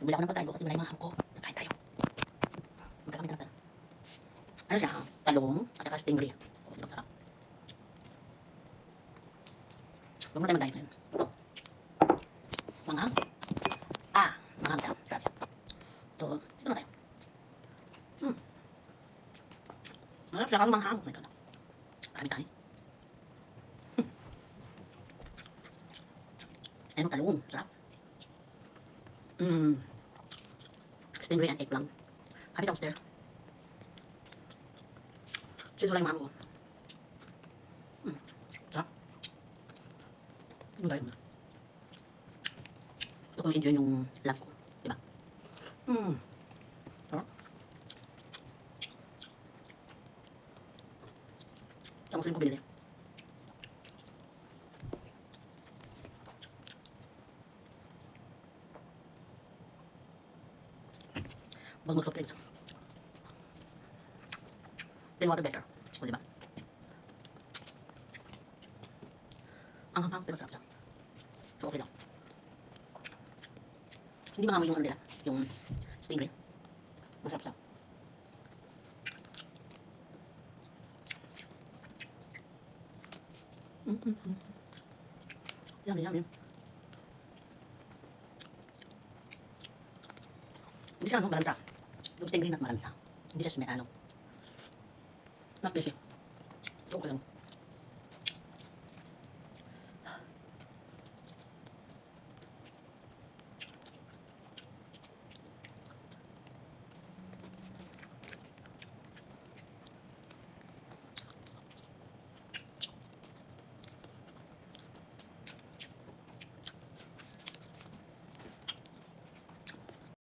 Bumili ako ng pagkain ko kasi wala yung mga hamko. Kain tayo. Magkakamit na tayo. Ano siya? Talong at saka stingray. O, diba sarap? Huwag muna tayo mag-diet ngayon. Manghang? Manghang tayo. Sarap yan. So, ito na tayo. Masarap siya kasi manghang. Oh my God. Maraming kanin. Ayun, talong. Sarap. Stingray and eggplant. Happy toaster. Cheese wala yung mama ko. Sarap. Ang gaya mo. Gusto ko enjoy yung love ko. Diba? Sarap. Sa muslim ko binili. Huwag mag-soft drinks. Plain water better. O, diba? Ang hang pero sarap siya. So, okay lang. Hindi mangamoy yung ano nila, yung stingray. Masarap siya. Yummy, yummy. Hindi siya, malansa. Yung stingray not malansa. Hindi siya may ano. Not fishy. So, okay lang.